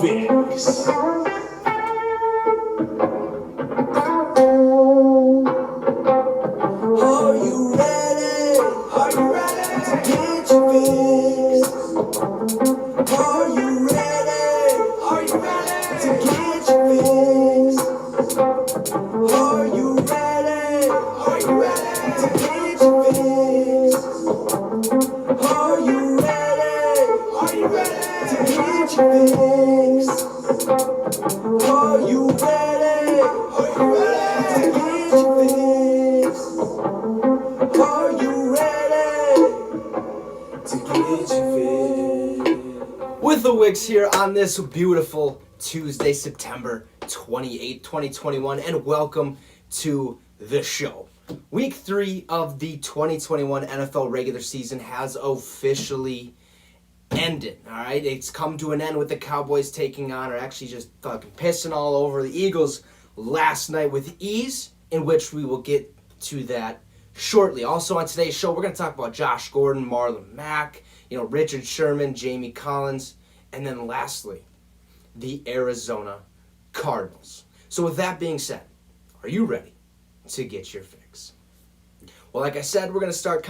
Wicks. Are you ready? Are you ready to get your fix? Are you ready? Are you ready to get your fix? Are you ready? Are you ready to get your fix? Are you ready? Are you ready to get your fix? Are you ready? Are you ready to get your fix? Are you ready to get your fix? With the Wicks here on this beautiful Tuesday, September 28th, 2021, and welcome to the show. Week 3 of the 2021 NFL regular season has officially ended, all right? It's come to an end with the Cowboys taking on, or actually just fucking pissing all over the Eagles last night with ease, in which we will get to that shortly. Also on today's show, we're going to talk about Josh Gordon, Marlon Mack, Richard Sherman, Jamie Collins, and then lastly, the Arizona Cardinals. So with that being said, are you ready to get your fix? Well, like I said, we're going to start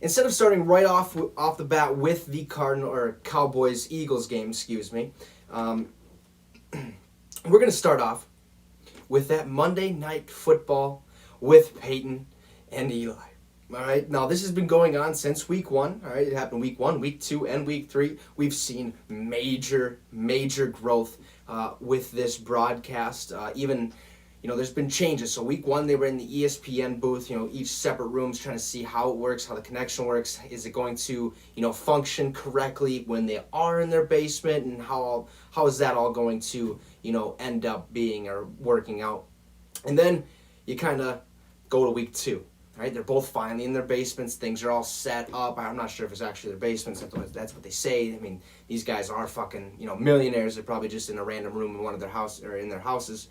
instead of starting right off the bat with the Cowboys-Eagles game, we're going to start off with that Monday Night Football with Peyton and Eli. All right, now this has been going on since week 1. All right, it happened week 1, week 2, and week 3. We've seen major growth with this broadcast. Even there's been changes. So week 1, they were in the ESPN booth, each separate rooms, trying to see how it works, how the connection works. Is it going to, function correctly when they are in their basement, and how is that all going to, end up being or working out? And then you kind of go to week 2. Right, they're both finally in their basements. Things are all set up. I'm not sure if it's actually their basements. That's what they say. I mean, these guys are fucking, millionaires. They're probably just in a random room in one of their house or in their houses.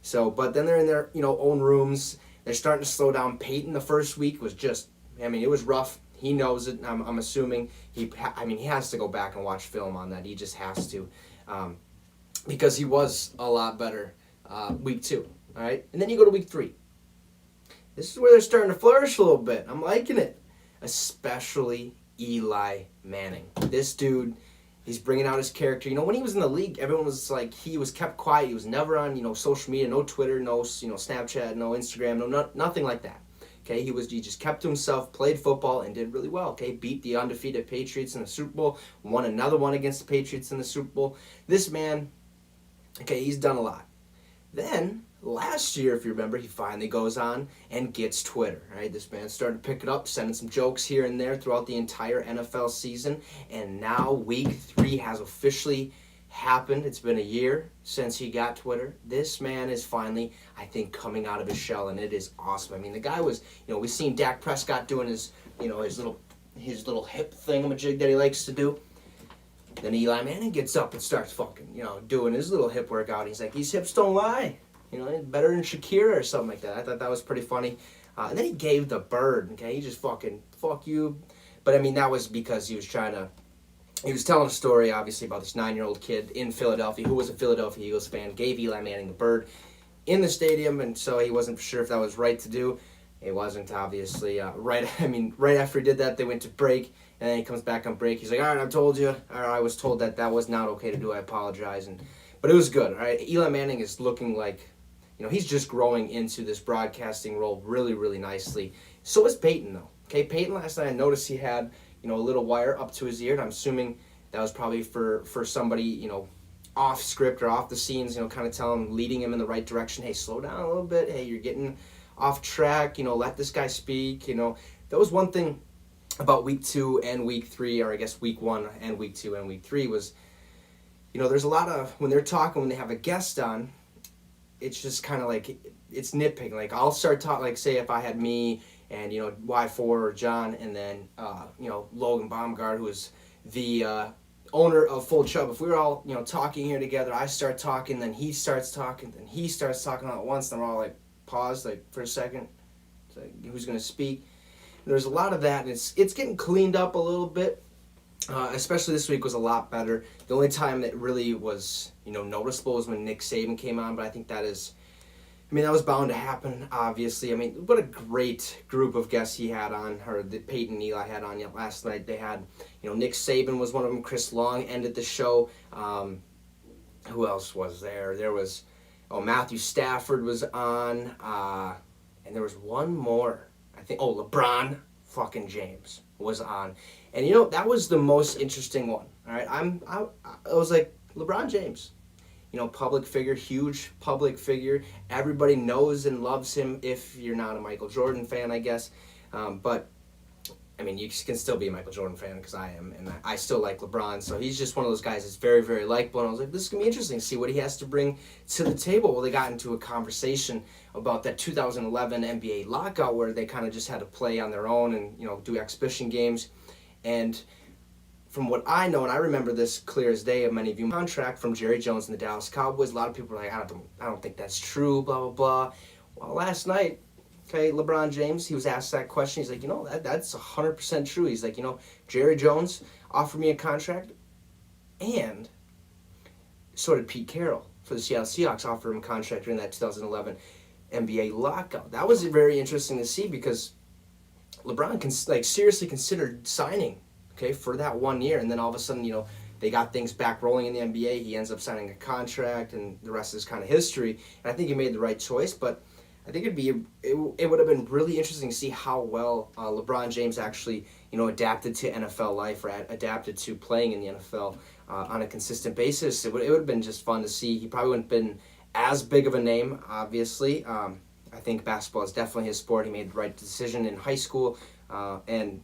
So, but then they're in their, own rooms. They're starting to slow down. Peyton the first week was just, it was rough. He knows it. I'm assuming he has to go back and watch film on that. He just has to, because he was a lot better week 2. All right, and then you go to week 3. This is where they're starting to flourish a little bit. I'm liking it. Especially Eli Manning. This dude, he's bringing out his character. When he was in the league, everyone was like, he was kept quiet. He was never on, social media, no Twitter, no, Snapchat, no Instagram, nothing like that. Okay, he just kept to himself, played football, and did really well. Okay, beat the undefeated Patriots in the Super Bowl, won another one against the Patriots in the Super Bowl. This man, okay, he's done a lot. Then, last year, if you remember, he finally goes on and gets Twitter, right? This man started to pick it up, sending some jokes here and there throughout the entire NFL season, and now week 3 has officially happened. It's been a year since he got Twitter. This man is finally, I think, coming out of his shell, and it is awesome. The guy was, we've seen Dak Prescott doing his little hip thingamajig that he likes to do. Then Eli Manning gets up and starts fucking, doing his little hip workout. He's like, these hips don't lie. Better than Shakira or something like that. I thought that was pretty funny. And then he gave the bird, okay? He just fucking, fuck you. But, that was because he was telling a story, obviously, about this 9-year-old kid in Philadelphia who was a Philadelphia Eagles fan, gave Eli Manning the bird in the stadium, and so he wasn't sure if that was right to do. It wasn't, obviously. Right after he did that, they went to break, and then he comes back on break. He's like, all right, I told you. Or I was told that was not okay to do. I apologize. But it was good, all right? Eli Manning is looking like, he's just growing into this broadcasting role really, really nicely. So is Peyton, though. Okay, Peyton last night, I noticed he had, a little wire up to his ear, and I'm assuming that was probably for somebody, off script or off the scenes, kind of leading him in the right direction. Hey, slow down a little bit. Hey, you're getting off track. Let this guy speak. That was one thing about week 2 and week 3, or I guess week 1 and week 2 and week 3 was, there's a lot of, when they're talking, when they have a guest on, it's just kind of like, it's nitpicking. Like, I'll start talking, like, say if I had me and, Y4 or John, and then, Logan Baumgart, who is the owner of Full Chub. If we were all, talking here together, I start talking, then he starts talking, then he starts talking all at once, then we're all, like, pause, like, for a second. It's like, who's going to speak? There's a lot of that, and it's getting cleaned up a little bit. especially this week, was a lot better. The only time that really was, noticeable was when Nick Saban came on, but I think that is, that was bound to happen, obviously. What a great group of guests he had on, or that Peyton and Eli had on last night. They had, Nick Saban was one of them. Chris Long ended the show. Who else was there? There was, Matthew Stafford was on, and there was one more. I think, LeBron fucking James was on. And, that was the most interesting one, all right? I was like, LeBron James. Public figure, huge public figure. Everybody knows and loves him if you're not a Michael Jordan fan, I guess. But, you can still be a Michael Jordan fan because I am, and I still like LeBron. So he's just one of those guys that's very, very likable. And I was like, this is going to be interesting to see what he has to bring to the table. Well, they got into a conversation about that 2011 NBA lockout where they kind of just had to play on their own and, do exhibition games. And from what I know, and I remember this clear as day of many of you, contract from Jerry Jones and the Dallas Cowboys. A lot of people are like, I don't think that's true, blah, blah, blah. Well, last night, LeBron James, he was asked that question. He's like, that's 100% true. He's like, Jerry Jones offered me a contract, and so did Pete Carroll for the Seattle Seahawks, offered him a contract during that 2011 NBA lockout. That was very interesting to see because LeBron seriously considered signing, for that 1 year, and then all of a sudden, they got things back rolling in the NBA. He ends up signing a contract, and the rest is kind of history. And I think he made the right choice, but I think it would have been really interesting to see how well LeBron James actually, adapted to NFL life or adapted to playing in the NFL on a consistent basis. It would have been just fun to see. He probably wouldn't have been as big of a name, obviously. I think basketball is definitely his sport. He made the right decision in high school and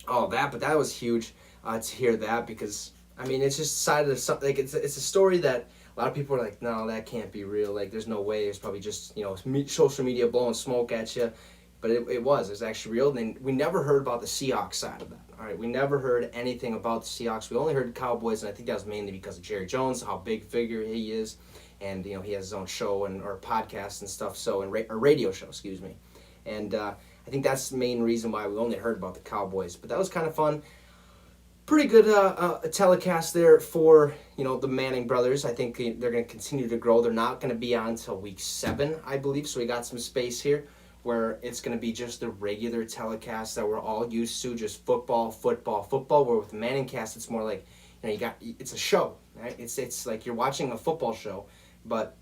all that, but that was huge to hear that because, it's just side of something. Like it's a story that a lot of people are like, no, that can't be real. Like, there's no way. It's probably just, social media blowing smoke at you. But it was actually real. And we never heard about the Seahawks side of that. All right, we never heard anything about the Seahawks. We only heard the Cowboys, and I think that was mainly because of Jerry Jones, how big figure he is. And, he has his own show or podcast and stuff, or radio show, excuse me. And I think that's the main reason why we only heard about the Cowboys. But that was kind of fun. Pretty good telecast there for, the Manning brothers. I think they're going to continue to grow. They're not going to be on until week 7, I believe. So we got some space here where it's going to be just the regular telecast that we're all used to, just football. Where with the Manning cast, it's more like, it's a show, right? It's like you're watching a football show, but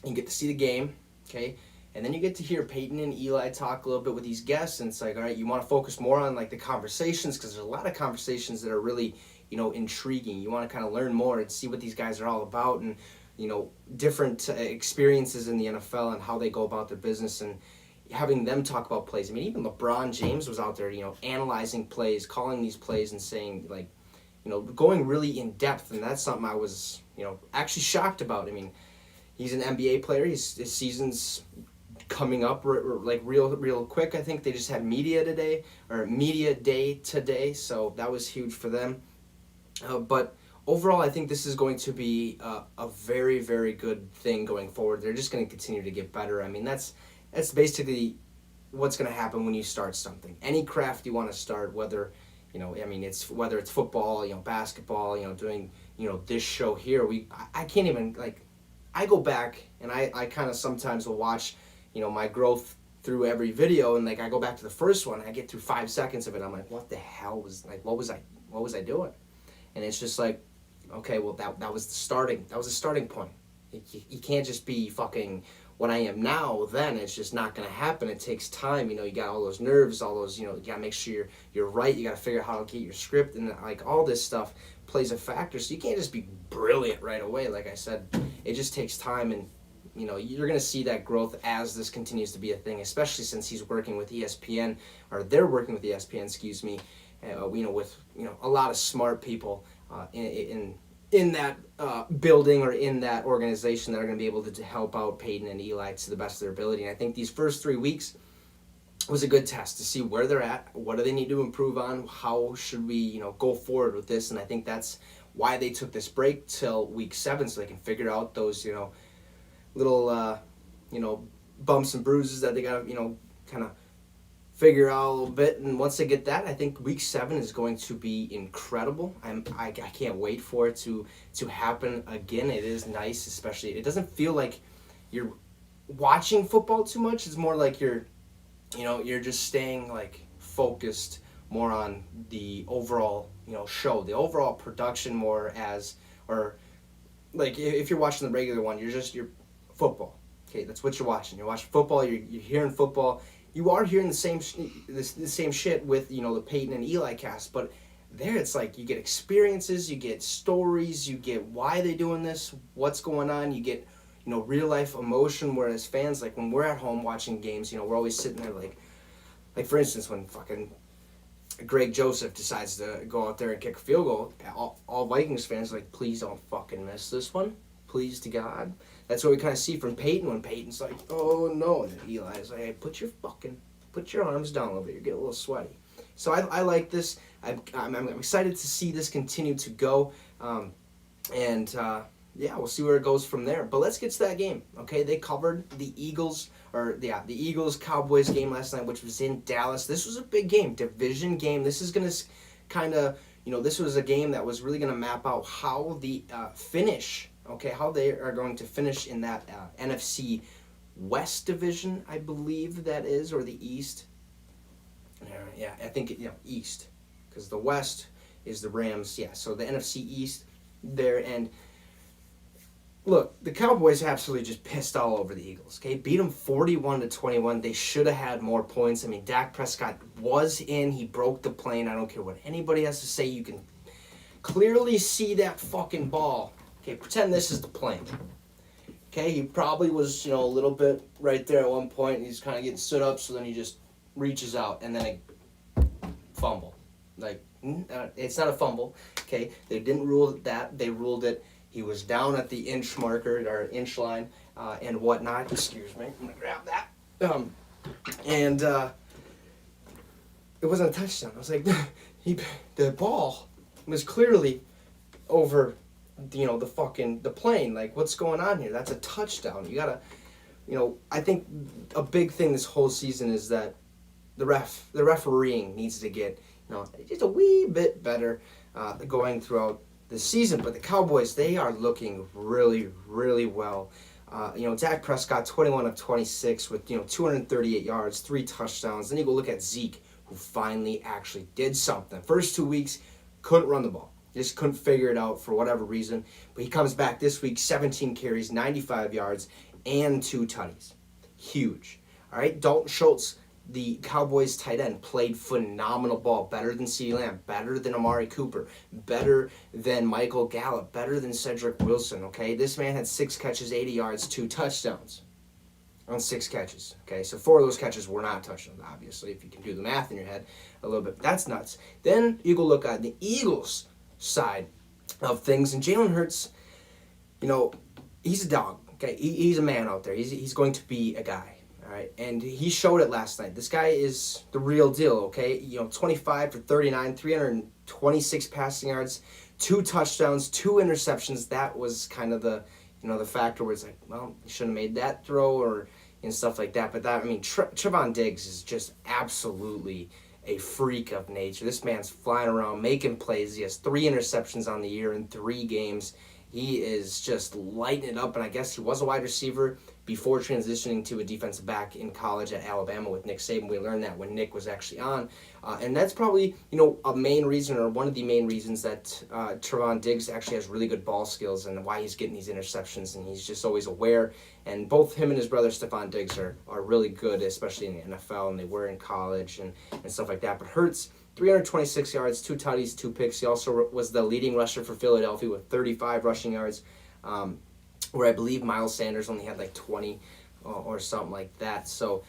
you get to see the game, okay? And then you get to hear Peyton and Eli talk a little bit with these guests, and it's like, all right, you want to focus more on the conversations because there's a lot of conversations that are really, intriguing. You want to kind of learn more and see what these guys are all about, and different experiences in the NFL and how they go about their business, and having them talk about plays. Even LeBron James was out there, analyzing plays, calling these plays, and saying going really in depth, and that's something I was, actually shocked about. He's an NBA player. His season's coming up real quick. I think they just had media day today, so that was huge for them. But overall, I think this is going to be a very, very good thing going forward. They're just going to continue to get better. That's basically what's going to happen when you start something. Any craft you want to start, whether whether it's football, basketball, doing this show here. I can't even I go back and I kind of sometimes will watch my growth through every video, and I go back to the first one, and I get through 5 seconds of it. I'm like, what the hell was what was I doing? And it's just like, okay, well that was the starting point. You can't just be fucking what I am now. Then it's just not gonna happen. It takes time. You got all those nerves, all those you gotta make sure you're right. You gotta figure out how to get your script, and all this stuff plays a factor. So you can't just be brilliant right away. Like I said, it just takes time, and you're going to see that growth as this continues to be a thing, especially since he's working with ESPN, or they're working with ESPN, excuse me, with a lot of smart people in that building or in that organization that are going to be able to help out Peyton and Eli to the best of their ability. And I think these first 3 weeks was a good test to see where they're at, what do they need to improve on, how should we go forward with this. And I think that's why they took this break till week 7, so they can figure out those little bumps and bruises that they got to kind of figure out a little bit. And once they get that, I think Week 7 is going to be incredible. I can't wait for it to happen again. It is nice, especially. It doesn't feel like you're watching football too much. It's more like you're just staying like focused more on the overall show, the overall production more or like if you're watching the regular one, you're football. Okay, that's what you're watching. You're watching football. You're hearing football. You are hearing the same shit with the Peyton and Eli cast, but there it's like you get experiences, you get stories, you get why they're doing this, what's going on. You get real life emotion. Whereas fans, like when we're at home watching games, we're always sitting there like for instance when fucking Greg Joseph decides to go out there and kick a field goal, all Vikings fans are like, please don't fucking miss this one. Please to God. That's what we kind of see from Peyton when Peyton's like, oh no. And then Eli's like, hey, put your arms down a little bit. You're getting a little sweaty. So I like this. I'm excited to see this continue to go. Yeah, we'll see where it goes from there. But let's get to that game. Okay, they covered the Eagles-Cowboys game last night, which was in Dallas. This was a big game, division game. This is going to kind of, this was a game that was really going to map out how the how they are going to finish in that NFC West division, I believe that is, or the East. Yeah, I think East, because the West is the Rams. Yeah, so the NFC East there. And look, the Cowboys absolutely just pissed all over the Eagles. Okay, beat them 41-21. They should have had more points. I mean, Dak Prescott was in. He broke the plane. I don't care what anybody has to say. You can clearly see that fucking ball. Okay, pretend this is the plane. Okay, he probably was, a little bit right there at one point, and he's kind of getting stood up, so then he just reaches out, and then a fumble. Like, it's not a fumble, okay? They didn't rule that. They ruled it. He was down at the inch marker, or inch line, and whatnot. Excuse me. I'm going to grab that. It wasn't a touchdown. I was like, the ball was clearly over the plane. Like, what's going on here? That's a touchdown. You gotta, I think a big thing this whole season is that the refereeing needs to get, just a wee bit better going throughout the season. But the Cowboys, they are looking really, really well. Dak Prescott, 21 of 26 with, 238 yards, 3 touchdowns. Then you go look at Zeke, who finally actually did something. First 2 weeks, couldn't run the ball. Just couldn't figure it out for whatever reason. But he comes back this week, 17 carries, 95 yards, and 2 tutties. Huge. All right, Dalton Schultz, the Cowboys tight end, played phenomenal ball. Better than CeeDee Lamb, better than Amari Cooper, better than Michael Gallup, better than Cedric Wilson, okay? This man had 6 catches, 80 yards, 2 touchdowns on 6 catches, okay? So 4 of those catches were not touchdowns, obviously, if you can do the math in your head a little bit. That's nuts. Then you go look at the Eagles side of things, and Jalen Hurts, he's a dog. Okay, he's a man out there. He's going to be a guy. All right, and he showed it last night. This guy is the real deal. Okay, 25 for 39, 326 passing yards, 2 touchdowns, 2 interceptions. That was kind of the the factor where it's like, well, you shouldn't have made that throw and stuff like that. But Trevon Diggs is just absolutely a freak of nature. This man's flying around, making plays. He has 3 interceptions on the year in 3 games. He is just lighting it up, and I guess he was a wide receiver before transitioning to a defensive back in college at Alabama with Nick Saban. We learned that when Nick was actually on. And that's probably, a main reason, or one of the main reasons that Trevon Diggs actually has really good ball skills and why he's getting these interceptions, and he's just always aware. And both him and his brother, Stephon Diggs, are really good, especially in the NFL, and they were in college and stuff like that. But Hurts, 326 yards, 2 tutties, 2 picks. He also was the leading rusher for Philadelphia with 35 rushing yards, where I believe Miles Sanders only had like 20 or something like that. So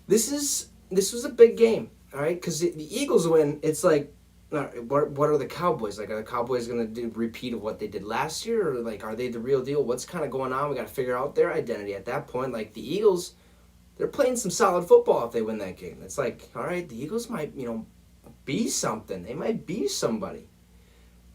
this was a big game, all right? Because the Eagles win, it's like, what are the Cowboys? Like, are the Cowboys going to do a repeat of what they did last year? Or, like, are they the real deal? What's kind of going on? We got to figure out their identity at that point. Like, the Eagles, they're playing some solid football if they win that game. It's like, all right, the Eagles might, be something. They might be somebody.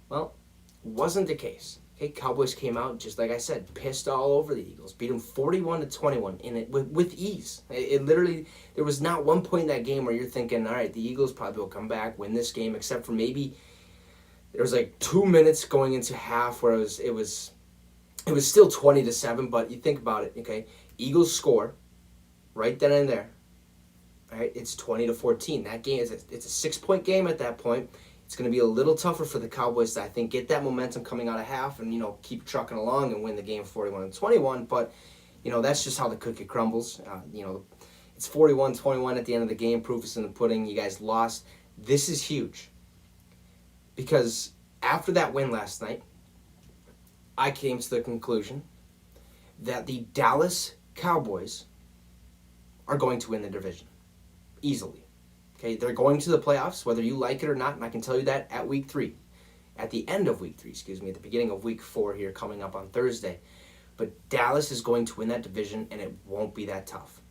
Well, wasn't the case. Okay, Cowboys came out, just like I said, pissed all over the Eagles. Beat them 41-21 in it with ease. It literally, there was not one point in that game where you're thinking, all right, the Eagles probably will come back, win this game, except for maybe there was like 2 minutes going into half where it was still 20-7, but you think about it, okay? Eagles score right then and there. All right, it's 20-14. That game it's a 6-point game at that point. It's going to be a little tougher for the Cowboys to, I think, get that momentum coming out of half and, keep trucking along and win the game 41-21. But, that's just how the cookie crumbles. It's 41-21 at the end of the game. Proof is in the pudding. You guys lost. This is huge. Because after that win last night, I came to the conclusion that the Dallas Cowboys are going to win the division. Easily. Okay, they're going to the playoffs, whether you like it or not, and I can tell you that at week 3. At the end of week 3, at the beginning of week 4 here coming up on Thursday. But Dallas is going to win that division, and it won't be that tough.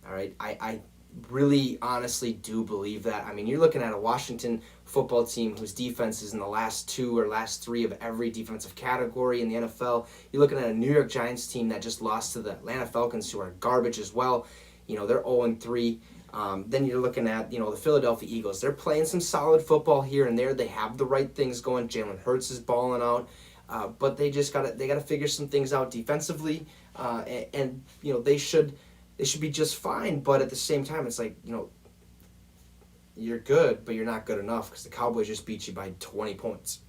All right, I really honestly do believe that. I mean, you're looking at a Washington football team whose defense is in the last 2 or last 3 of every defensive category in the NFL. You're looking at a New York Giants team that just lost to the Atlanta Falcons, who are garbage as well. They're 0-3. Then you're looking at, the Philadelphia Eagles. They're playing some solid football here and there. They have the right things going. Jalen Hurts is balling out. But they just gotta figure some things out defensively. And they should be just fine. But at the same time, it's like, you're good, but you're not good enough because the Cowboys just beat you by 20 points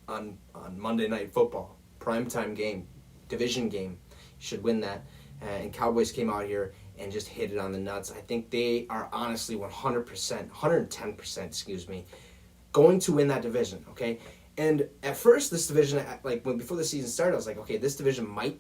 on Monday Night Football. Primetime game, division game. You should win that. And Cowboys came out here and just hit it on the nuts. I think they are honestly 110%, going to win that division, okay? And at first, this division, before the season started, I was like, okay, this division might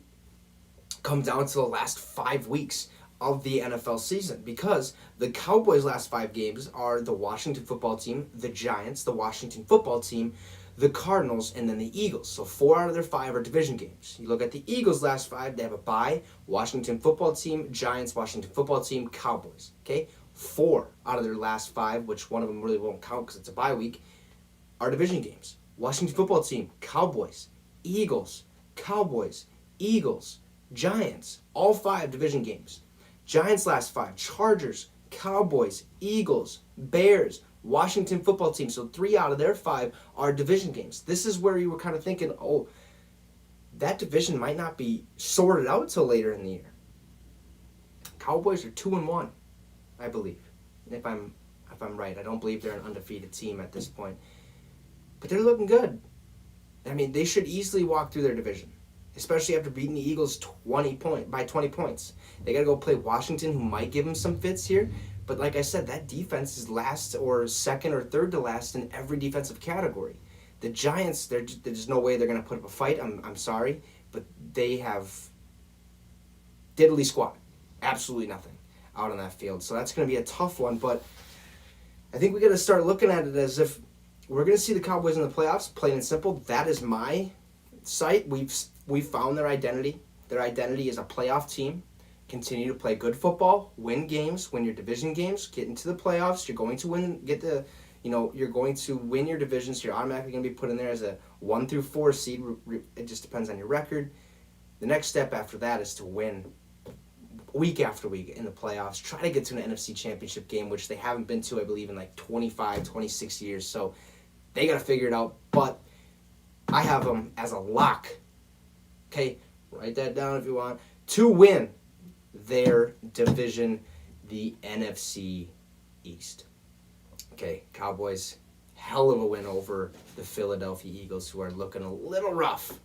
come down to the last 5 weeks of the NFL season because the Cowboys' last 5 games are the Washington football team, the Giants, the Washington football team, the Cardinals, and then the Eagles. So 4 out of their 5 are division games. You look at the Eagles' last 5, they have a bye. Washington football team, Giants, Washington football team, Cowboys. Okay? 4 out of their last 5, which one of them really won't count because it's a bye week, are division games. Washington football team, Cowboys, Eagles, Cowboys, Eagles, Giants. All 5 division games. Giants' last 5, Chargers, Cowboys, Eagles, Bears, Washington football team. So 3 out of their 5 are division games. This is where you were kind of thinking, oh, that division might not be sorted out until later in the year. Cowboys are 2-1, I believe. If I'm right, I don't believe they're an undefeated team at this point. But they're looking good. I mean, they should easily walk through their division, especially after beating the Eagles by 20 points. They got to go play Washington, who might give them some fits here. But like I said, that defense is last or second or third to last in every defensive category. The Giants, there's no way they're going to put up a fight. I'm sorry, but they have diddly squat. Absolutely nothing out on that field. So that's going to be a tough one. But I think we got to start looking at it as if we're going to see the Cowboys in the playoffs, plain and simple. That is my sight. We've found their identity. Their identity is a playoff team. Continue to play good football, win games, win your division games, get into the playoffs. You're going to win, you're going to win your divisions. So you're automatically going to be put in there as a 1 through 4 seed. It just depends on your record. The next step after that is to win week after week in the playoffs. Try to get to an NFC Championship game, which they haven't been to, I believe, in like 25, 26 years. So they got to figure it out. But I have them as a lock. Okay, write that down if you want. To win their division, the NFC East. Okay, Cowboys, hell of a win over the Philadelphia Eagles, who are looking a little rough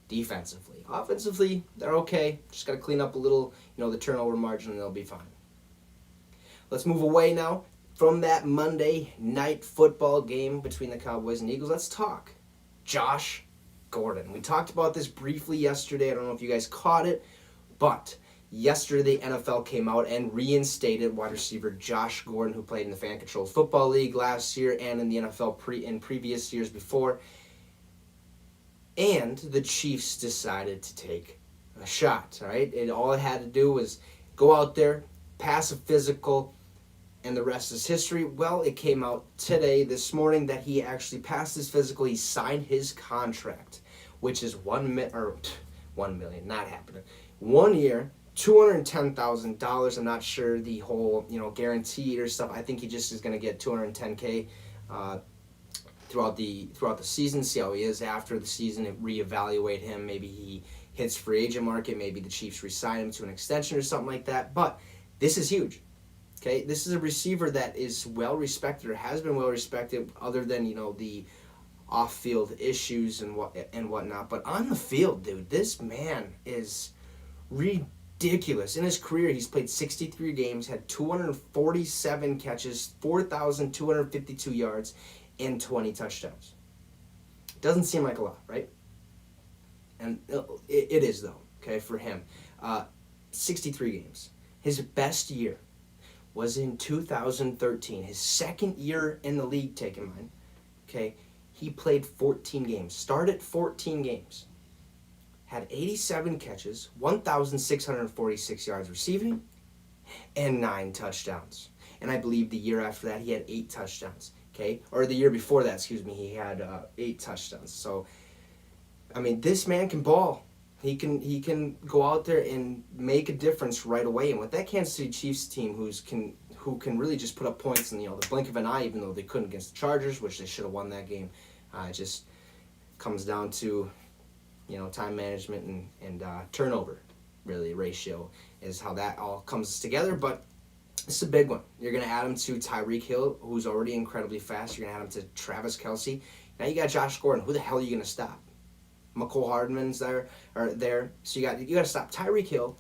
defensively. Offensively, they're okay. Just got to clean up a little, the turnover margin, and they'll be fine. Let's move away now from that Monday night football game between the Cowboys and Eagles. Let's talk Josh Gordon. We talked about this briefly yesterday. I don't know if you guys caught it, but yesterday the NFL came out and reinstated wide receiver Josh Gordon, who played in the fan-controlled football league last year and in the NFL in previous years before. And the Chiefs decided to take a shot, all right? All it had to do was go out there, pass a physical, and the rest is history. Well, it came out this morning, that he actually passed his physical. He signed his contract which is $1 million, not happening. 1 year, $210,000. I'm not sure the whole guaranteed or stuff. I think he just is going to get $210K throughout the season. See how he is after the season and reevaluate him. Maybe he hits free agent market. Maybe the Chiefs re-sign him to an extension or something like that. But this is huge. Okay, this is a receiver that is well respected or has been well respected, other than the off-field issues and whatnot. But on the field, dude, this man is ridiculous. In his career, he's played 63 games, had 247 catches, 4,252 yards, and 20 touchdowns. Doesn't seem like a lot, right? And it is, though, okay, for him. 63 games. His best year was in 2013. His second year in the league, take in mind, okay? He played 14 games, started 14 games, had 87 catches, 1,646 yards receiving, and 9 touchdowns. And I believe the year after that, he had 8 touchdowns, okay? Or the year before that, he had 8 touchdowns. So, I mean, this man can ball. He can go out there and make a difference right away. And with that Kansas City Chiefs team who can really just put up points in the blink of an eye, even though they couldn't against the Chargers, which they should have won that game. It just comes down to time management and turnover, really, ratio is how that all comes together. But it's a big one. You're going to add him to Tyreek Hill, who's already incredibly fast. You're going to add him to Travis Kelce. Now you got Josh Gordon. Who the hell are you going to stop? McCole Hardman's there. So you got to stop Tyreek Hill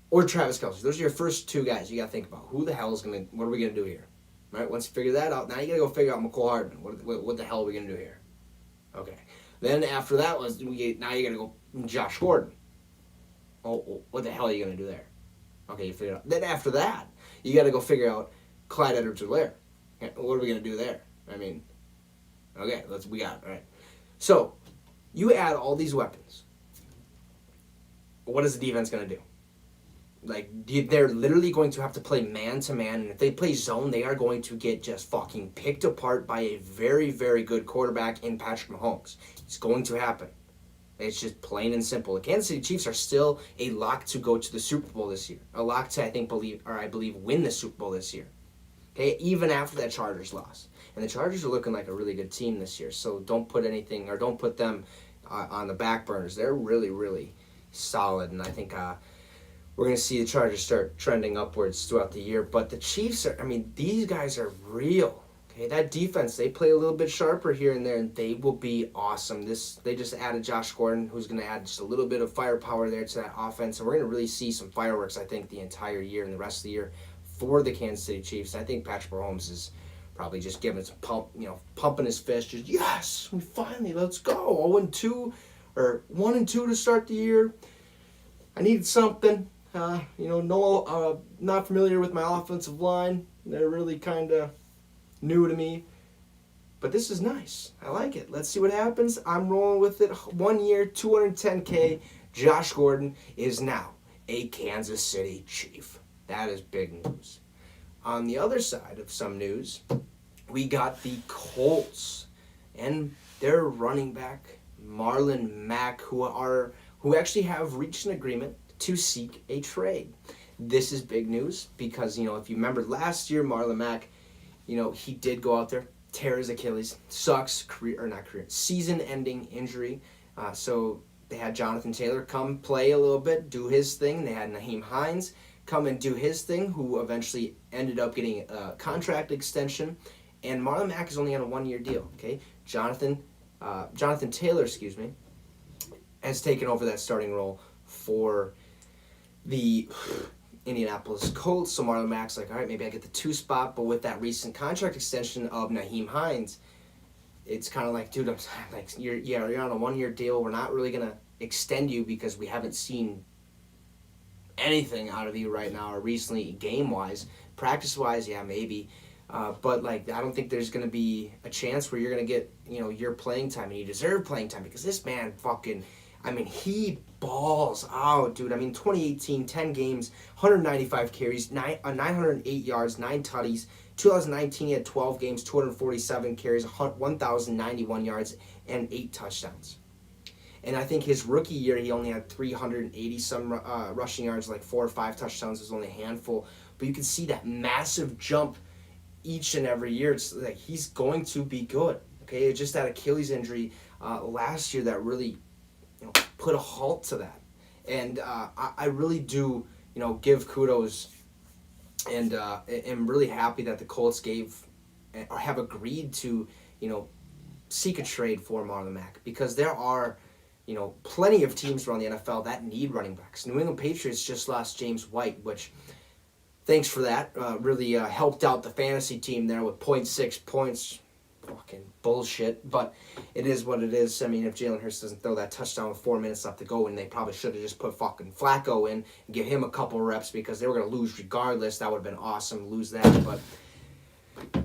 or Travis Kelce. Those are your first 2 guys you got to think about. What are we going to do here? Right? Once you figure that out, now you got to go figure out McCole Hardman. What the hell are we going to do here? Okay. Then after that now you got to go Josh Gordon. Oh, what the hell are you going to do there? Okay, you figure it out. Then after that, you got to go figure out Clyde Edwards-Helaire. What are we going to do there? I mean, okay, we got it, all right. So, you add all these weapons. What is the defense going to do? They're literally going to have to play man-to-man, and if they play zone, they are going to get just fucking picked apart by a very, very good quarterback in Patrick Mahomes. It's going to happen. It's just plain and simple. The Kansas City Chiefs are still a lock to go to the Super Bowl this year. A lock to, I believe, win the Super Bowl this year. Okay, even after that Chargers loss. And the Chargers are looking like a really good team this year, so don't put them on the back burners. They're really, really solid, and I think we're going to see the Chargers start trending upwards throughout the year. But the Chiefs these guys are real. Okay, that defense, they play a little bit sharper here and there, and they will be awesome. They just added Josh Gordon, who's going to add just a little bit of firepower there to that offense, and we're going to really see some fireworks, I think, the entire year and the rest of the year for the Kansas City Chiefs. I think Patrick Mahomes is probably just giving some pumping his fist, just, yes, we finally, let's go. 0-2, or 1-2 to start the year. I needed something. Not familiar with my offensive line. They're really kind of new to me. But this is nice. I like it. Let's see what happens. I'm rolling with it. 1 year, $210K. Josh Gordon is now a Kansas City Chief. That is big news. On the other side of some news, we got the Colts and their running back, Marlon Mack, who actually have reached an agreement to seek a trade. This is big news because, if you remember last year, Marlon Mack, he did go out there, tear his Achilles, season-ending injury. So they had Jonathan Taylor come play a little bit, do his thing. They had Nyheim Hines come and do his thing, who eventually ended up getting a contract extension. And Marlon Mack is only on a 1-year deal. Okay, Jonathan Taylor, has taken over that starting role for the Indianapolis Colts. So Marlon Mack's like, all right, maybe I get the 2 spot. But with that recent contract extension of Nyheim Hines, it's kind of like, dude, I'm like, you're on a 1-year deal. We're not really gonna extend you because we haven't seen anything out of you right now or recently, game wise. Practice wise, yeah, maybe. But I don't think there's gonna be a chance where you're gonna get your playing time, and you deserve playing time because this man he balls out, dude. 2018, 10 games, 195 carries, 908 yards, 9 tutties. 2019, he had 12 games, 247 carries, 1,091 yards, and 8 touchdowns. And I think his rookie year, he only had 380 some rushing yards, like 4 or 5 touchdowns. It was only a handful. But you can see that massive jump each and every year. It's like he's going to be good. Okay, it's just that Achilles injury last year that really, put a halt to that. And I really do, give kudos, and am really happy that the Colts have agreed to, seek a trade for Marlon Mack, because there are, plenty of teams around the NFL that need running backs. New England Patriots just lost James White, which, thanks for that, really helped out the fantasy team there with 0.6 points. Fucking bullshit, but it is what it is. I mean, if Jalen Hurts doesn't throw that touchdown with 4 minutes left to go, and they probably should have just put fucking Flacco in and give him a couple reps, because they were going to lose regardless. That would have been awesome to lose that, but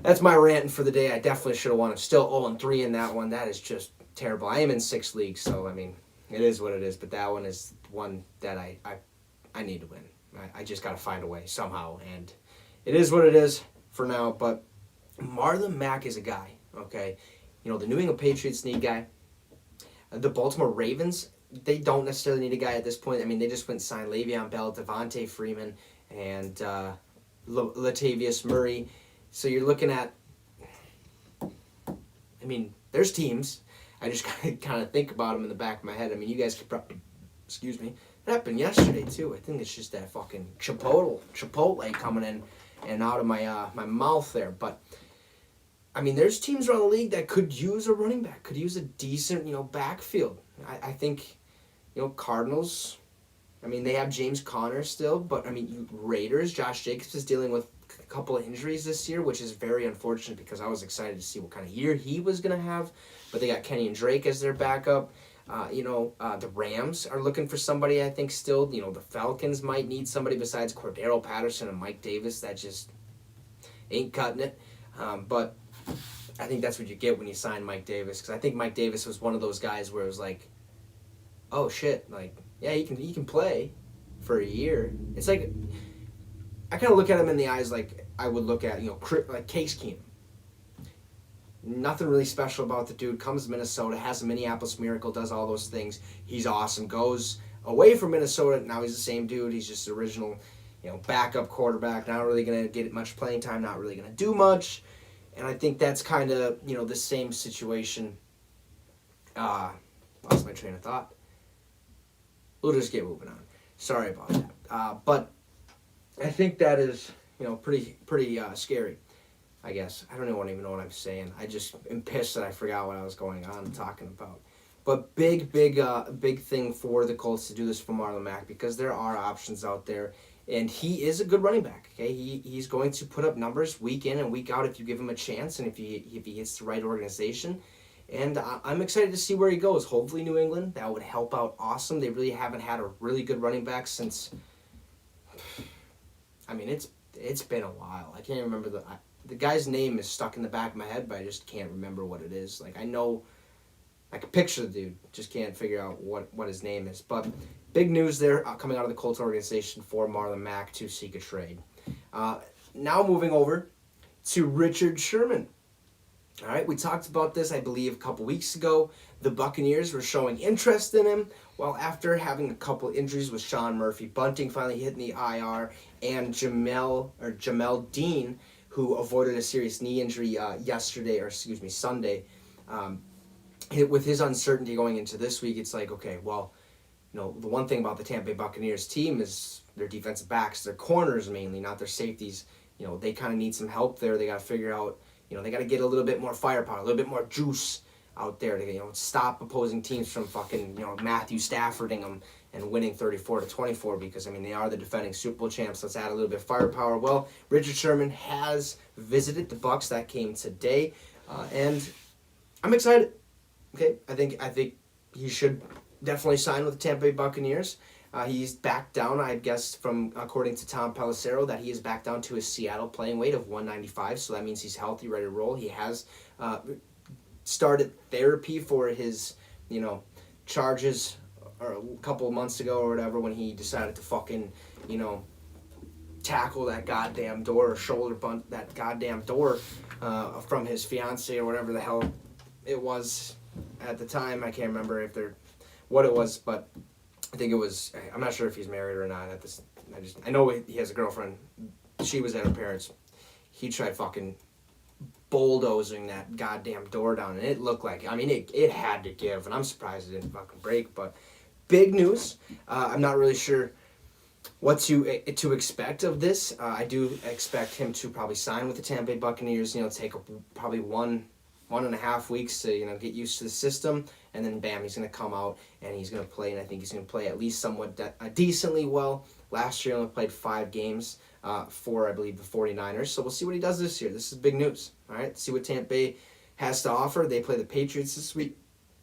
that's my ranting for the day. I definitely should have won. I'm still 0-3 in that one. That is just terrible. I am in 6 leagues, so, I mean, it is what it is, but that one is one that I need to win. I just got to find a way somehow, and it is what it is for now, but Marlon Mack is a guy. Okay, the New England Patriots need a guy. The Baltimore Ravens, they don't necessarily need a guy at this point. I mean, they just went and signed Le'Veon Bell, Devontae Freeman, and Latavius Murray. So you're looking at, I mean, there's teams. I just kind of think about them in the back of my head. I mean, you guys could probably, excuse me, it happened yesterday too. I think it's just that fucking Chipotle coming in and out of my my mouth there, but. I mean, there's teams around the league that could use a running back, could use a decent, backfield. I think, Cardinals, I mean, they have James Conner still, but, I mean, Raiders, Josh Jacobs is dealing with a couple of injuries this year, which is very unfortunate because I was excited to see what kind of year he was going to have, but they got Kenny and Drake as their backup. The Rams are looking for somebody, I think, still. The Falcons might need somebody besides Cordero Patterson and Mike Davis. That just ain't cutting it. But I think that's what you get when you sign Mike Davis, because I think Mike Davis was one of those guys where it was like, oh shit, like, yeah, he can play for a year. It's like, I kind of look at him in the eyes like I would look at, like Case Keenum. Nothing really special about the dude. Comes to Minnesota, has a Minneapolis Miracle, does all those things. He's awesome. Goes away from Minnesota, now he's the same dude. He's just the original, backup quarterback. Not really going to get much playing time, not really going to do much. And I think that's kind of, the same situation. Lost my train of thought. We'll just get moving on. Sorry about that. But I think that is, pretty scary, I guess. I don't even know what I'm saying. I just am pissed that I forgot what I was going on and talking about. But big thing for the Colts to do this for Marlon Mack, because there are options out there. And he is a good running back. Okay, he's going to put up numbers week in and week out if you give him a chance and if he hits the right organization. And I'm excited to see where he goes. Hopefully New England, that would help out awesome. They really haven't had a really good running back since. I mean, it's been a while. I can't remember the guy's name is stuck in the back of my head, but I just can't remember what it is. Like, I know, I can picture the dude, just can't figure out what his name is. But big news there coming out of the Colts organization for Marlon Mack to seek a trade. Now moving over to Richard Sherman. All right, we talked about this, I believe, a couple weeks ago. The Buccaneers were showing interest in him. Well, after having a couple injuries with Sean Murphy, Bunting finally hit in the IR, and Jamel Dean, who avoided a serious knee injury Sunday. With his uncertainty going into this week, it's like, okay, well, the one thing about the Tampa Bay Buccaneers team is their defensive backs, their corners mainly, not their safeties. They kind of need some help there. They got to figure out, they got to get a little bit more firepower, a little bit more juice out there to, stop opposing teams from fucking, Matthew Staffording them and winning 34-24, because, they are the defending Super Bowl champs. Let's add a little bit of firepower. Well, Richard Sherman has visited the Bucs. That came today, and I'm excited. Okay, I think he should definitely sign with the Tampa Bay Buccaneers. He's back down, I guess, according to Tom Pelissero, that he is back down to his Seattle playing weight of 195, so that means he's healthy, ready to roll. He has started therapy for his, charges a couple of months ago or whatever, when he decided to fucking, tackle that goddamn door or shoulder bunt that goddamn door from his fiance or whatever the hell it was at the time. I can't remember if there what it was, but I think it was. I'm not sure if he's married or not. I know he has a girlfriend. She was at her parents'. He tried fucking bulldozing that goddamn door down, and it looked like, I mean, it had to give, and I'm surprised it didn't fucking break. But big news. I'm not really sure what to expect of this. I do expect him to probably sign with the Tampa Bay Buccaneers. Take probably 1.5 weeks to get used to the system, and then bam, he's gonna come out and he's gonna play, and I think he's gonna play at least somewhat decently well. Last year, he only played 5 games for, I believe, the 49ers. So we'll see what he does this year. This is big news. All right, see what Tampa Bay has to offer. They play the Patriots this week.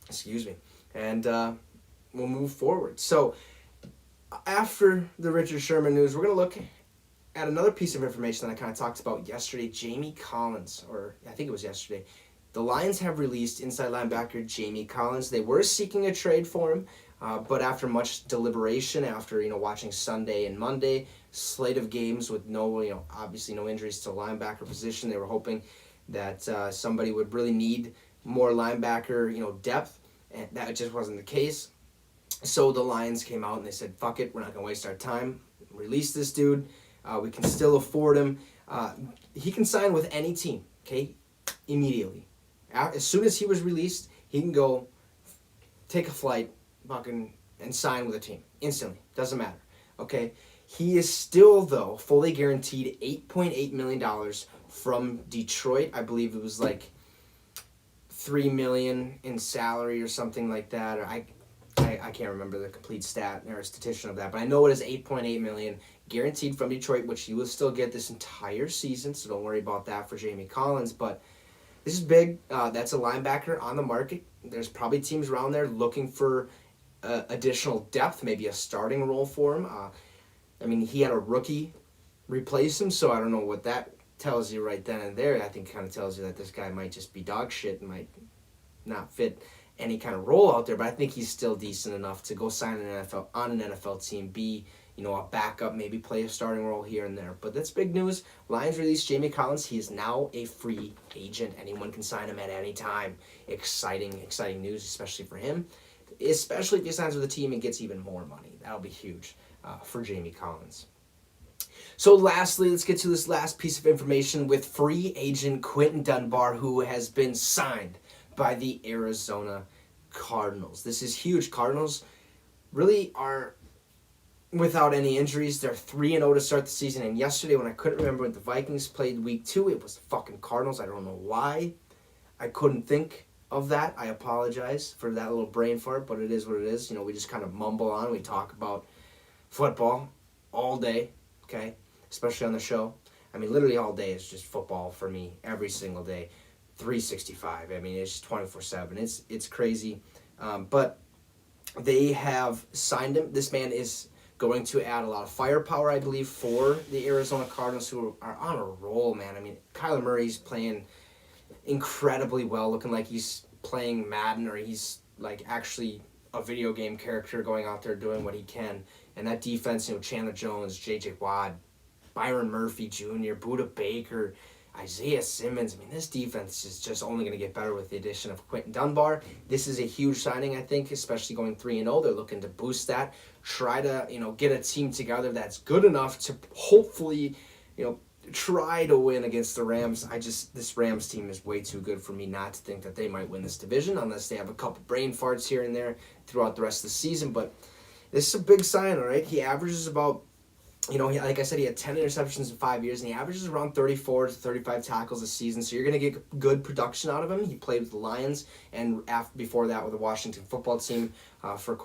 Excuse me, and we'll move forward. So after the Richard Sherman news, we're gonna look at another piece of information that I kind of talked about yesterday. Jamie Collins, or I think it was yesterday. The Lions have released inside linebacker Jamie Collins. They were seeking a trade for him, but after much deliberation, after watching Sunday and Monday slate of games with no obviously no injuries to linebacker position, they were hoping that somebody would really need more linebacker depth, and that just wasn't the case. So the Lions came out and they said, "Fuck it, we're not gonna waste our time. Release this dude. We can still afford him. He can sign with any team. Okay, immediately." As soon as he was released, he can go take a flight fucking and sign with a team instantly. Doesn't matter. Okay? He is still, though, fully guaranteed $8.8 million from Detroit. I believe it was like $3 million in salary or something like that. Or I can't remember the complete stat or statistician of that, but I know it is $8.8 million guaranteed from Detroit, which he will still get this entire season, so don't worry about that for Jamie Collins. But this is big. That's a linebacker on the market. There's probably teams around there looking for additional depth, maybe a starting role for him. I mean, he had a rookie replace him, so I don't know what that tells you right then and there. I think it kind of tells you that this guy might just be dog shit and might not fit any kind of role out there, but I think he's still decent enough to go sign on an NFL team, be a backup, maybe play a starting role here and there. But that's big news. Lions released Jamie Collins. He is now a free agent. Anyone can sign him at any time. Exciting news, especially for him. Especially if he signs with a team and gets even more money. That'll be huge for Jamie Collins. So lastly, let's get to this last piece of information with free agent Quinton Dunbar, who has been signed by the Arizona Cardinals. This is huge. Cardinals really are without any injuries. They're 3-0 to start the season. And yesterday, when I couldn't remember when the Vikings played week 2, it was the fucking Cardinals. I don't know why I couldn't think of that. I apologize for that little brain fart, but it is what it is. We just kind of mumble on. We talk about football all day, okay? Especially on the show. I mean, literally all day is just football for me every single day. 365. I mean, it's 24/7. It's crazy. But they have signed him. This man is going to add a lot of firepower, I believe, for the Arizona Cardinals, who are on a roll, man. I mean, Kyler Murray's playing incredibly well, looking like he's playing Madden, or he's like actually a video game character going out there doing what he can. And that defense, Chandler Jones, J.J. Watt, Byron Murphy Jr., Budda Baker, Isaiah Simmons. I mean, this defense is just only going to get better with the addition of Quinton Dunbar. This is a huge signing, I think, especially going 3-0. They're looking to boost that, try to, get a team together that's good enough to hopefully, try to win against the Rams. This Rams team is way too good for me not to think that they might win this division unless they have a couple brain farts here and there throughout the rest of the season. But this is a big sign, all right? He averages about, like I said, he had 10 interceptions in 5 years, and he averages around 34 to 35 tackles a season, so you're going to get good production out of him. He played with the Lions, and before that with the Washington football team for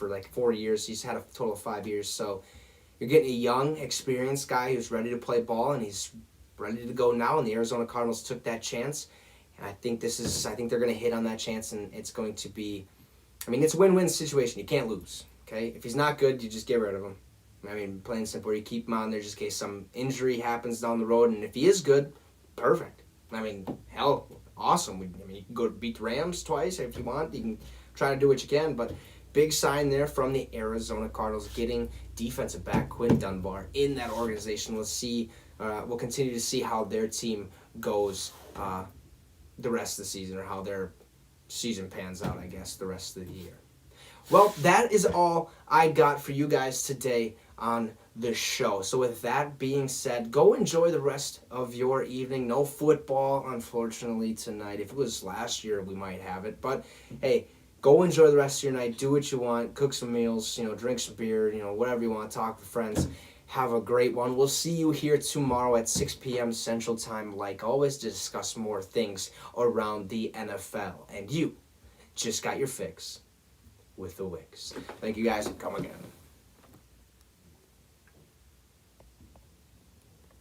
like 4 years. He's had a total of 5 years, so you're getting a young, experienced guy who's ready to play ball, and he's ready to go now, and the Arizona Cardinals took that chance, and I think they're going to hit on that chance, and it's going to be, it's a win-win situation. You can't lose, okay? If he's not good, you just get rid of him. Plain and simple, you keep him on there just in case some injury happens down the road, and if he is good, perfect. Hell, awesome. You can go beat the Rams twice if you want. You can try to do what you can, but big sign there from the Arizona Cardinals getting defensive back Quinton Dunbar in that organization. We'll continue to see how their team goes the rest of the season, or how their season pans out, I guess, the rest of the year. Well, that is all I got for you guys today on the show. So with that being said, go enjoy the rest of your evening. No football, unfortunately, tonight. If it was last year, we might have it. But, hey, go enjoy the rest of your night. Do what you want. Cook some meals, drink some beer, whatever you want. Talk with friends. Have a great one. We'll see you here tomorrow at 6 p.m. Central Time, like always, to discuss more things around the NFL. And you just got your fix with the Wicks. Thank you guys. Come again.